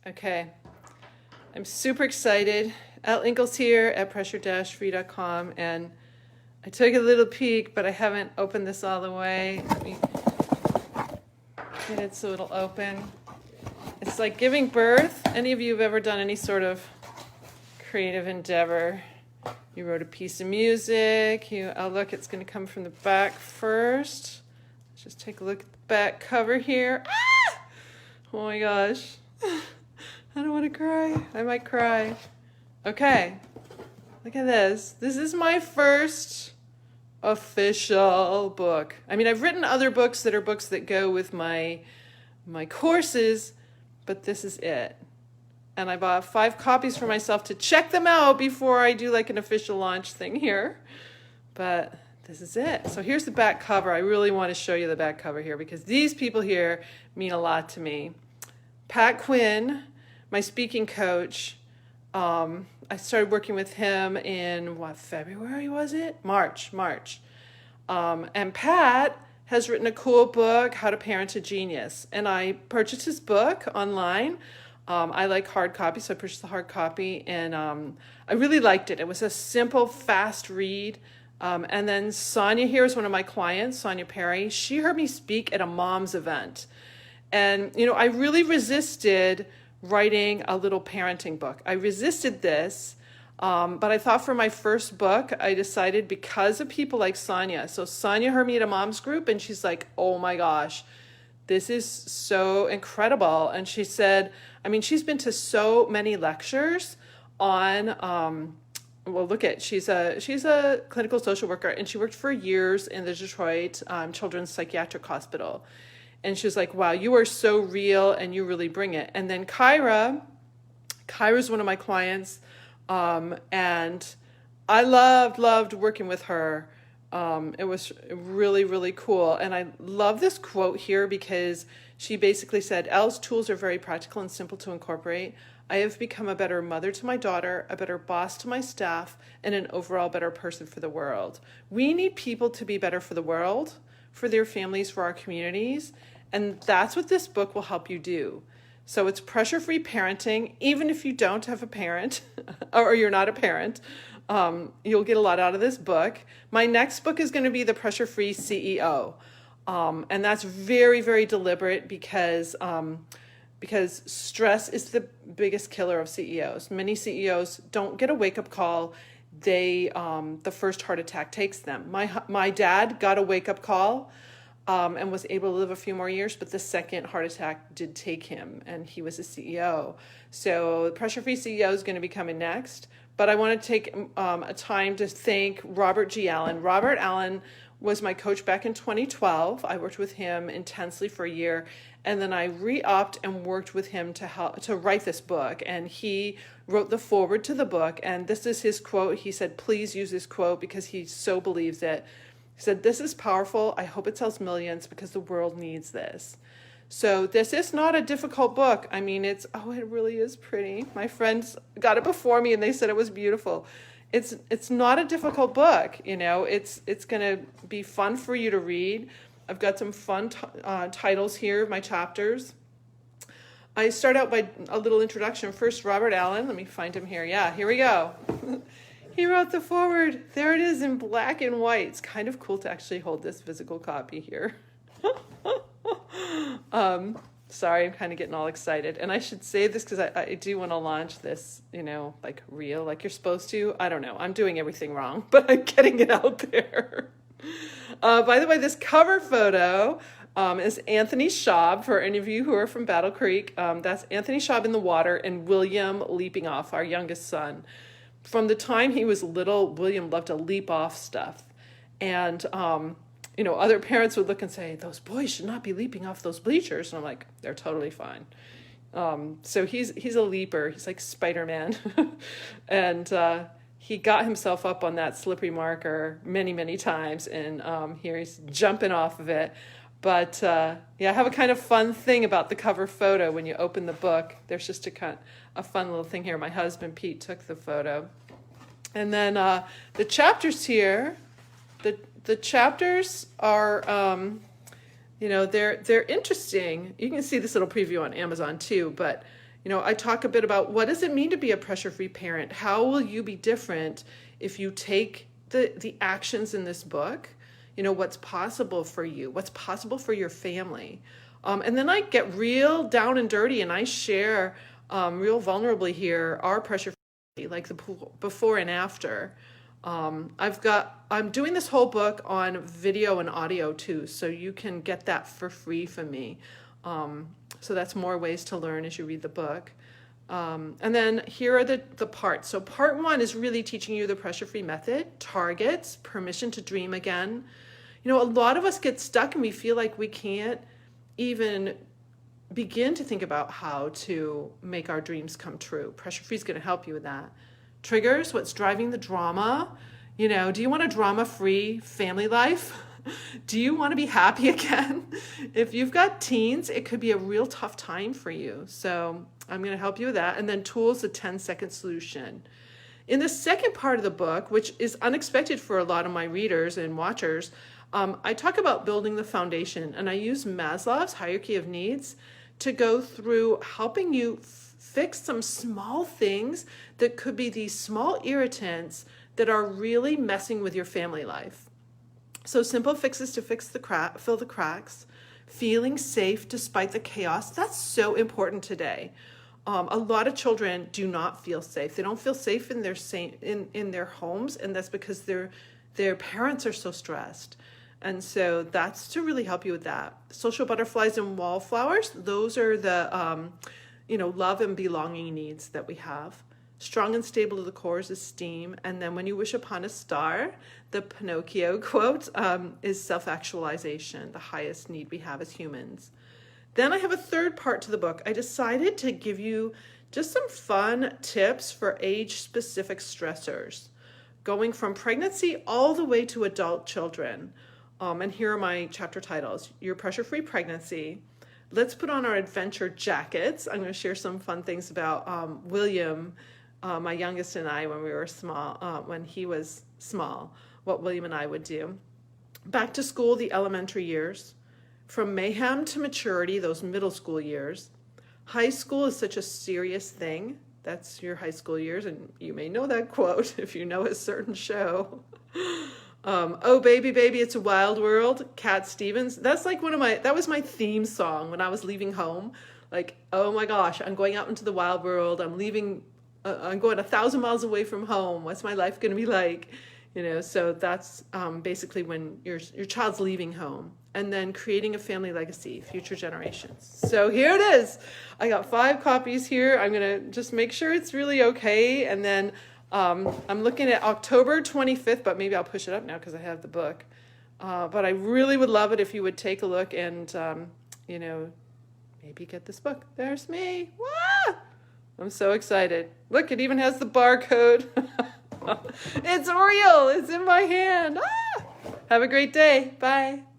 Okay, I'm super excited. Elle Ingalls here at pressure-free.com, and I took a little peek, but I haven't opened this all the way. Let me get it so it'll open. It's like giving birth. Any of you have ever done any sort of creative endeavor? You wrote a piece of music. Oh look, it's going to come from the back first. Let's just take a look at the back cover here. Ah! Oh my gosh. I don't want to cry. I might cry. Okay, look at this. This is my first official book. I mean, I've written other books that are books that go with my courses, but this is it. And I bought 5 copies for myself to check them out before I do like an official launch thing here. But this is it. So here's the back cover. I really want to show you the back cover here because these people here mean a lot to me. Pat Quinn, my speaking coach, I started working with him in February was it? March. And Pat has written a cool book, How to Parent a Genius. And I purchased his book online. I like hard copy, so I purchased the hard copy, and I really liked it. It was a simple, fast read. And then Sonia here is one of my clients, Sonia Perry. She heard me speak at a mom's event. And, you know, I really resisted writing a little parenting book. I resisted this, but I thought for my first book, I decided because of people like Sonia. So Sonia heard me at a mom's group, and she's like, oh my gosh, this is so incredible. And she said, I mean, she's been to so many lectures on, well, look at, she's a clinical social worker, and she worked for years in the Detroit Children's Psychiatric Hospital. And she was like, wow, you are so real and you really bring it. And then Kyra's one of my clients. And I loved working with her. It was really, really cool. And I love this quote here because she basically said, Elle's tools are very practical and simple to incorporate. I have become a better mother to my daughter, a better boss to my staff, and an overall better person for the world. We need people to be better for the world, for their families, for our communities. And that's what this book will help you do. So it's pressure-free parenting, even if you don't have a parent or you're not a parent. You'll get a lot out of this book. My next book is going to be The Pressure-Free CEO. And that's very, very deliberate because stress is the biggest killer of CEOs. Many CEOs don't get a wake-up call. The first heart attack takes them. My dad got a wake-up call and was able to live a few more years, but the second heart attack did take him, and he was a CEO. So the Pressure-Free CEO is going to be coming next. But I want to take a time to thank Robert G. Allen. Robert Allen was my coach back in 2012. I worked with him intensely for a year, and then I re-upped and worked with him to write this book. And he wrote the foreword to the book, and this is his quote. He said, please use this quote because he so believes it. He said, this is powerful. I hope it sells millions because the world needs this. So this is not a difficult book. I mean, it really is pretty. My friends got it before me and they said it was beautiful. It's not a difficult book. You know, it's going to be fun for you to read. I've got some fun titles here, my chapters. I start out by a little introduction. First, Robert Allen. Let me find him here. Yeah, here we go. He wrote the foreword. There it is in black and white. It's kind of cool to actually hold this physical copy here. Sorry, I'm kind of getting all excited. And I should say this because I do want to launch this, you know, like real, like you're supposed to. I don't know. I'm doing everything wrong, but I'm getting it out there. By the way, this cover photo is Anthony Schaub. For any of you who are from Battle Creek, that's Anthony Schaub in the water and William leaping off, our youngest son. From the time he was little, William loved to leap off stuff. And, you know, other parents would look and say, those boys should not be leaping off those bleachers. And I'm like, they're totally fine. So he's a leaper. He's like Spider-Man. And he got himself up on that slippery marker many, many times. And here he's jumping off of it. But yeah, I have a kind of fun thing about the cover photo. When you open the book, there's just a fun little thing here. My husband, Pete, took the photo. And then the chapters here, the chapters are, you know, they're interesting. You can see this little preview on Amazon too, but I talk a bit about what does it mean to be a pressure-free parent? How will you be different if you take the actions in this book? What's possible for you, what's possible for your family. And then I get real down and dirty and I share real vulnerably here our pressure-free, like the before and after. I'm doing this whole book on video and audio too, so you can get that for free from me. So that's more ways to learn as you read the book. And then here are the parts. So part 1 is really teaching you the pressure-free method, targets, permission to dream again. A lot of us get stuck and we feel like we can't even begin to think about how to make our dreams come true. Pressure-free is going to help you with that. Triggers, what's driving the drama? Do you want a drama-free family life? Do you want to be happy again? If you've got teens, it could be a real tough time for you. So I'm going to help you with that. And then tools, a 10-second solution. In the second part of the book, which is unexpected for a lot of my readers and watchers, I talk about building the foundation, and I use Maslow's hierarchy of needs to go through helping you fix some small things that could be these small irritants that are really messing with your family life. So simple fixes to fill the cracks, feeling safe despite the chaos. That's so important today. A lot of children do not feel safe. They don't feel safe in their homes, and that's because their parents are so stressed. And so that's to really help you with that. Social butterflies and wallflowers, those are the love and belonging needs that we have. Strong and stable to the core is esteem. And then when you wish upon a star, the Pinocchio quote is self-actualization, the highest need we have as humans. Then I have a third part to the book. I decided to give you just some fun tips for age-specific stressors, going from pregnancy all the way to adult children. And here are my chapter titles. Your pressure-free pregnancy. Let's put on our adventure jackets. I'm going to share some fun things about William, my youngest, and I when we were small, when he was small, what William and I would do. Back to school, the elementary years. From mayhem to maturity, those middle school years. High school is such a serious thing. That's your high school years, and you may know that quote if you know a certain show. Oh baby, baby, it's a wild world. Cat Stevens. That's like that was my theme song when I was leaving home. Like, oh my gosh, I'm going out into the wild world. I'm leaving. I'm going 1,000 miles away from home. What's my life going to be like? So that's basically when your child's leaving home. And then creating a family legacy, future generations. So here it is. I got 5 copies here. I'm going to just make sure it's really okay. And then I'm looking at October 25th, but maybe I'll push it up now because I have the book. But I really would love it if you would take a look and, maybe get this book. There's me. Wah! I'm so excited. Look, it even has the barcode. It's real. It's in my hand. Ah! Have a great day. Bye.